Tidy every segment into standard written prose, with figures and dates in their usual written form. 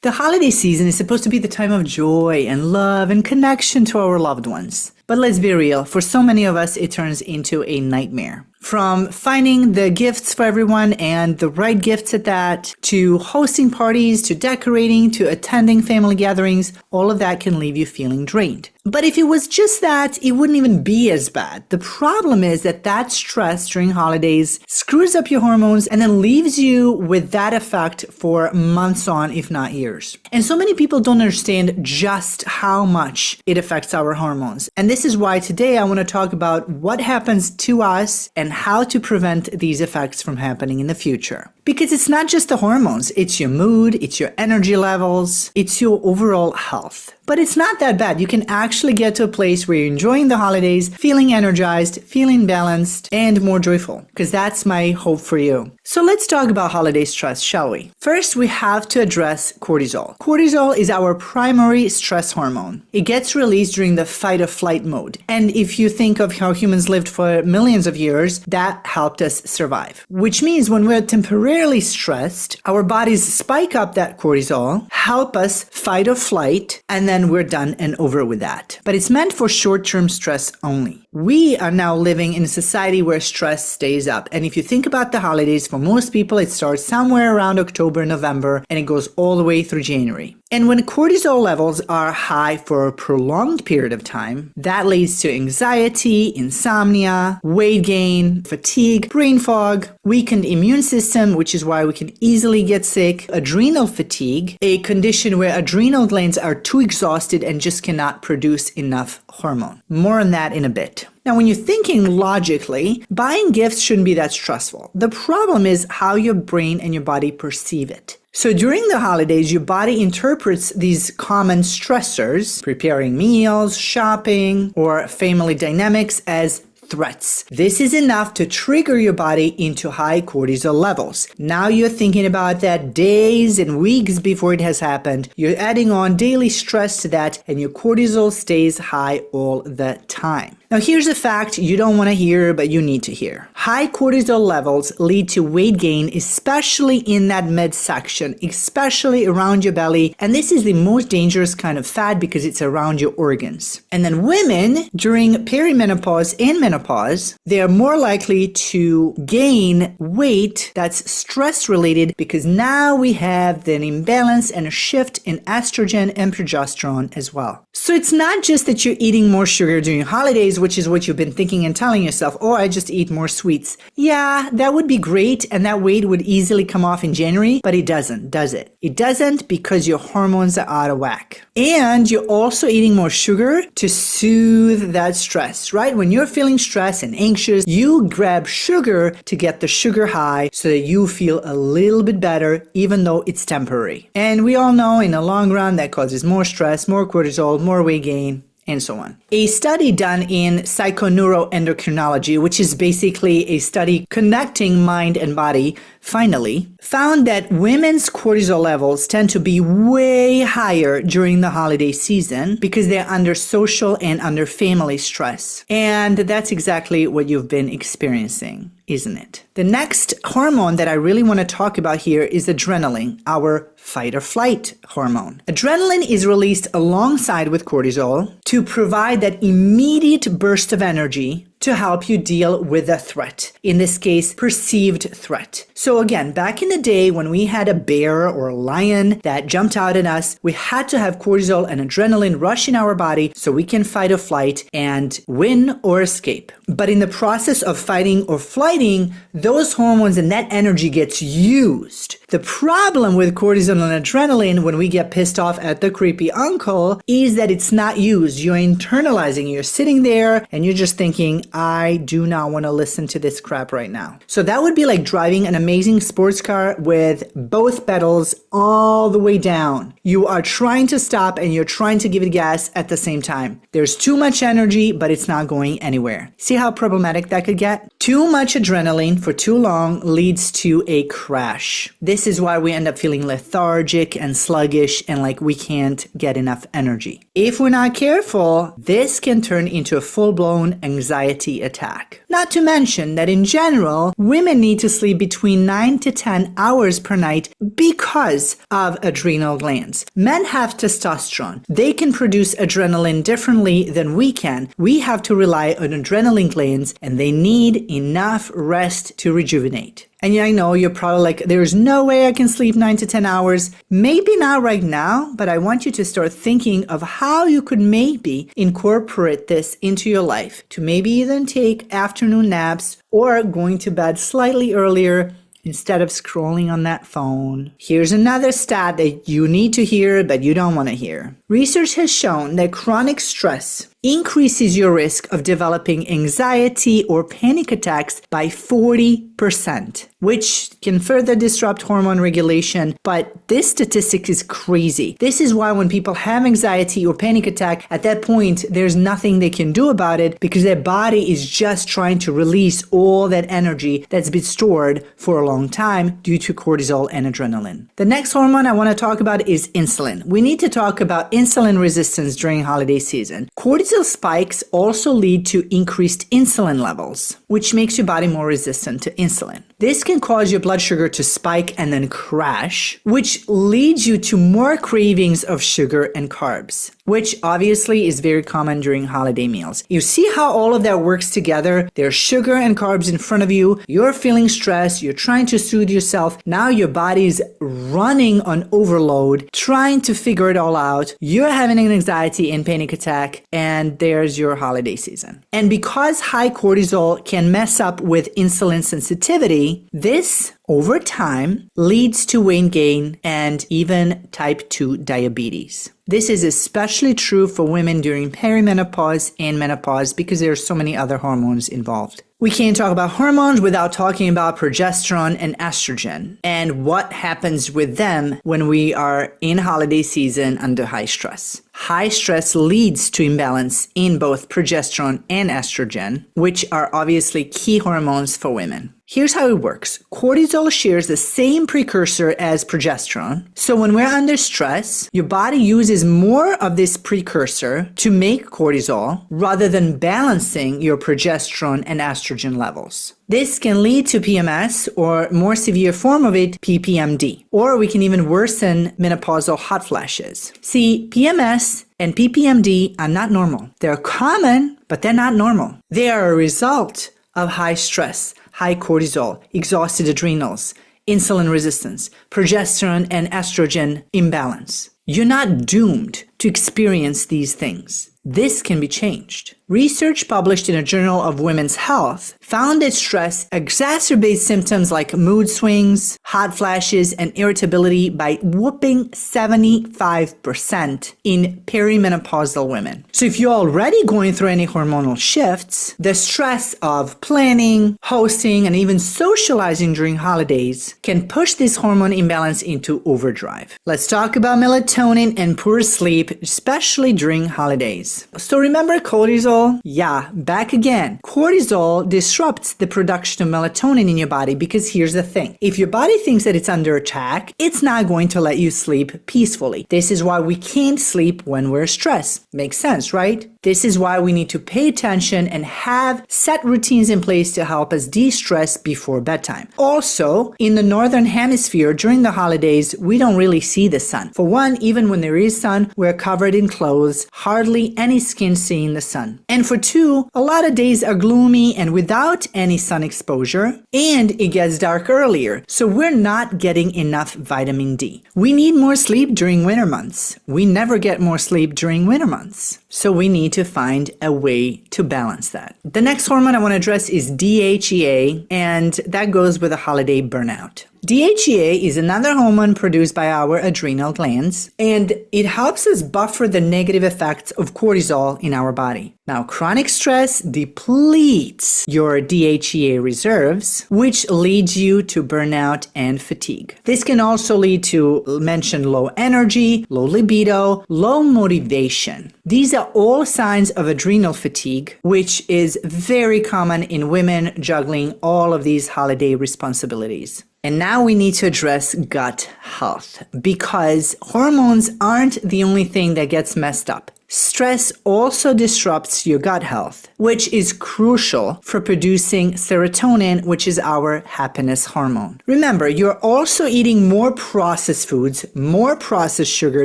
The holiday season is supposed to be the time of joy and love and connection to our loved ones. But let's be real, for so many of us, it turns into a nightmare. From finding the gifts for everyone and the right gifts at that, to hosting parties, to decorating, to attending family gatherings, all of that can leave you feeling drained. But if it was just that, it wouldn't even be as bad. The problem is that stress during holidays screws up your hormones and then leaves you with that effect for months on, if not years. And so many people don't understand just how much it affects our hormones. And this is why today I want to talk about what happens to us and how to prevent these effects from happening in the future. Because it's not just the hormones, it's your mood, it's your energy levels, it's your overall health. But it's not that bad. You can actually get to a place where you're enjoying the holidays, feeling energized, feeling balanced, and more joyful. Because that's my hope for you. So let's talk about holiday stress, shall we? First, we have to address cortisol. Cortisol is our primary stress hormone. It gets released during the fight or flight mode. And if you think of how humans lived for millions of years, that helped us survive. Which means when we're temporarily stressed, our bodies spike up that cortisol, help us fight or flight, and then we're done and over with that. But it's meant for short-term stress only. We are now living in a society where stress stays up. And if you think about the holidays, for most people, it starts somewhere around October, November, and it goes all the way through January. And when cortisol levels are high for a prolonged period of time, that leads to anxiety, insomnia, weight gain, fatigue, brain fog, weakened immune system, which is why we can easily get sick, adrenal fatigue, a condition where adrenal glands are too exhausted and just cannot produce enough hormone. More on that in a bit. Now, when you're thinking logically, buying gifts shouldn't be that stressful. The problem is how your brain and your body perceive it. So during the holidays, your body interprets these common stressors, preparing meals, shopping, or family dynamics as threats. This is enough to trigger your body into high cortisol levels. Now you're thinking about that days and weeks before it has happened. You're adding on daily stress to that, and your cortisol stays high all the time. Now here's a fact you don't want to hear, but you need to hear. High cortisol levels lead to weight gain, especially in that midsection, especially around your belly. And this is the most dangerous kind of fat because it's around your organs. And then women during perimenopause and menopause, they are more likely to gain weight that's stress related because now we have an imbalance and a shift in estrogen and progesterone as well. So it's not just that you're eating more sugar during holidays, which is what you've been thinking and telling yourself, oh, I just eat more sweets. Yeah, that would be great, and that weight would easily come off in January, but it doesn't, does it? It doesn't because your hormones are out of whack. And you're also eating more sugar to soothe that stress, right? When you're feeling stressed and anxious, you grab sugar to get the sugar high so that you feel a little bit better, even though it's temporary. And we all know in the long run that causes more stress, more cortisol, more weight gain, and so on. A study done in psychoneuroendocrinology, which is basically a study connecting mind and body, finally, found that women's cortisol levels tend to be way higher during the holiday season because they're under social and under family stress. And that's exactly what you've been experiencing, isn't it? The next hormone that I really want to talk about here is adrenaline, our fight or flight hormone. Adrenaline is released alongside with cortisol to provide that immediate burst of energy to help you deal with a threat. In this case, perceived threat. So again, back in the day when we had a bear or a lion that jumped out at us, we had to have cortisol and adrenaline rush in our body so we can fight or flight and win or escape. But in the process of fighting or flighting, those hormones and that energy gets used. The problem with cortisol and adrenaline when we get pissed off at the creepy uncle is that it's not used. You're internalizing. You're sitting there and you're just thinking, I do not want to listen to this crap right now. So that would be like driving an amazing sports car with both pedals all the way down. You are trying to stop and you're trying to give it gas at the same time. There's too much energy, but it's not going anywhere. See how problematic that could get? Too much adrenaline for too long leads to a crash. This This is why we end up feeling lethargic and sluggish and like we can't get enough energy. If we're not careful, this can turn into a full-blown anxiety attack. Not to mention that in general, women need to sleep between 9 to 10 hours per night because of adrenal glands. Men have testosterone. They can produce adrenaline differently than we can. We have to rely on adrenaline glands, and they need enough rest to rejuvenate. And yeah, I know you're probably like, there's no way I can sleep 9 to 10 hours. Maybe not right now, but I want you to start thinking of how you could maybe incorporate this into your life to maybe even take afternoon naps or going to bed slightly earlier instead of scrolling on that phone. Here's another stat that you need to hear, but you don't want to hear. Research has shown that chronic stress increases your risk of developing anxiety or panic attacks by 40%, which can further disrupt hormone regulation. But this statistic is crazy. This is why when people have anxiety or panic attack, at that point, there's nothing they can do about it because their body is just trying to release all that energy that's been stored for a long time due to cortisol and adrenaline. The next hormone I want to talk about is insulin. We need to talk about insulin resistance during holiday season. Cortisol spikes also lead to increased insulin levels, which makes your body more resistant to insulin. This can cause your blood sugar to spike and then crash, which leads you to more cravings of sugar and carbs, which obviously is very common during holiday meals. You see how all of that works together? There's sugar and carbs in front of you. You're feeling stressed. You're trying to soothe yourself. Now your body's running on overload, trying to figure it all out. You're having an anxiety and panic attack, and there's your holiday season. And because high cortisol can mess up with insulin sensitivity, this over time leads to weight gain and even type 2 diabetes. This is especially true for women during perimenopause and menopause because there are so many other hormones involved. We can't talk about hormones without talking about progesterone and estrogen and what happens with them when we are in holiday season under high stress. High stress leads to imbalance in both progesterone and estrogen, which are obviously key hormones for women. Here's how it works. Cortisol shares the same precursor as progesterone. So when we're under stress, your body uses more of this precursor to make cortisol rather than balancing your progesterone and estrogen levels. This can lead to PMS or more severe form of it, PPMD, or we can even worsen menopausal hot flashes. See, PMS and PPMD are not normal. They're common, but they're not normal. They are a result of high stress, high cortisol, exhausted adrenals, insulin resistance, progesterone and estrogen imbalance. You're not doomed to experience these things. This can be changed. Research published in a Journal of Women's Health found that stress exacerbates symptoms like mood swings, hot flashes, and irritability by whopping 75% in perimenopausal women. So if you're already going through any hormonal shifts, the stress of planning, hosting, and even socializing during holidays can push this hormone imbalance into overdrive. Let's talk about melatonin and poor sleep, especially during holidays. So remember cortisol? Yeah, back again. Cortisol disrupts the production of melatonin in your body because here's the thing. If your body thinks that it's under attack, it's not going to let you sleep peacefully. This is why we can't sleep when we're stressed. Makes sense, right? This is why we need to pay attention and have set routines in place to help us de-stress before bedtime. Also, in the northern hemisphere during the holidays, we don't really see the sun. For one, even when there is sun, we're covered in clothes, hardly any skin seeing the sun. And for two, a lot of days are gloomy and without any sun exposure, and it gets dark earlier, so we're not getting enough vitamin D. We need more sleep during winter months. We never get more sleep during winter months. So we need to find a way to balance that. The next hormone I want to address is DHEA, and that goes with a holiday burnout. DHEA is another hormone produced by our adrenal glands, and it helps us buffer the negative effects of cortisol in our body. Now, chronic stress depletes your DHEA reserves, which leads you to burnout and fatigue. This can also lead to, mentioned, low energy, low libido, low motivation. These are all signs of adrenal fatigue, which is very common in women juggling all of these holiday responsibilities. And now we need to address gut health because hormones aren't the only thing that gets messed up. Stress also disrupts your gut health, which is crucial for producing serotonin, which is our happiness hormone. Remember, you're also eating more processed foods, more processed sugar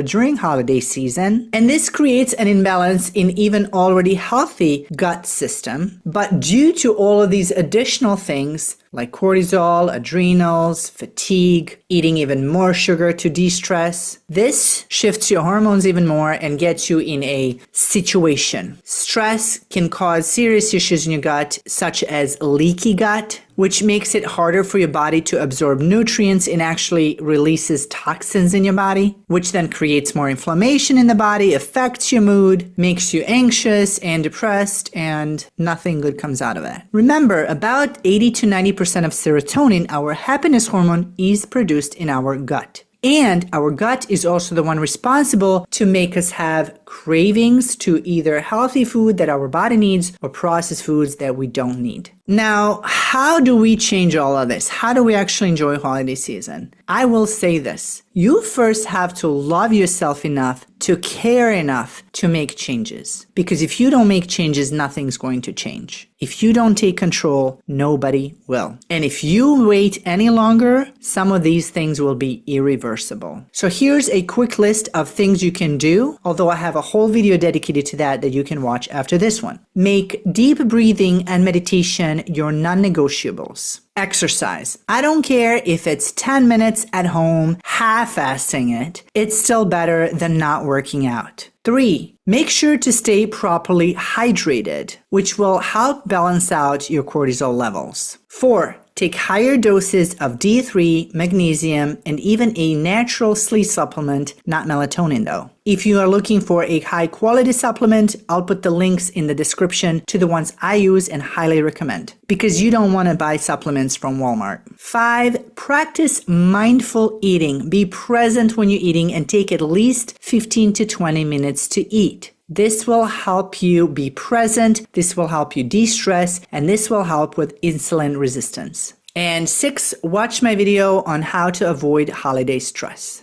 during holiday season, and this creates an imbalance in even already healthy gut system. But due to all of these additional things, like cortisol, adrenals, fatigue, eating even more sugar to de-stress, this shifts your hormones even more and gets you in a situation. Stress can cause serious issues in your gut, such as leaky gut, which makes it harder for your body to absorb nutrients and actually releases toxins in your body, which then creates more inflammation in the body, affects your mood, makes you anxious and depressed, and nothing good comes out of it. Remember, about 80 to 90% of serotonin, our happiness hormone, is produced in our gut. And our gut is also the one responsible to make us have cravings to either healthy food that our body needs or processed foods that we don't need. Now, how do we change all of this? How do we actually enjoy holiday season? I will say this. You first have to love yourself enough to care enough to make changes. Because if you don't make changes, nothing's going to change. If you don't take control, nobody will. And if you wait any longer, some of these things will be irreversible. So here's a quick list of things you can do, although I have a whole video dedicated to that you can watch after this one. Make deep breathing and meditation your non-negotiables. Exercise. I don't care if it's 10 minutes at home, half-assing it. It's still better than not working out. 3. Make sure to stay properly hydrated, which will help balance out your cortisol levels. 4. Take higher doses of D3, magnesium, and even a natural sleep supplement, not melatonin though. If you are looking for a high quality supplement, I'll put the links in the description to the ones I use and highly recommend, because you don't want to buy supplements from Walmart. 5. Practice mindful eating. Be present when you're eating and take at least 15 to 20 minutes to eat. This will help you be present, this will help you de-stress, and this will help with insulin resistance. And 6, watch my video on how to avoid holiday stress.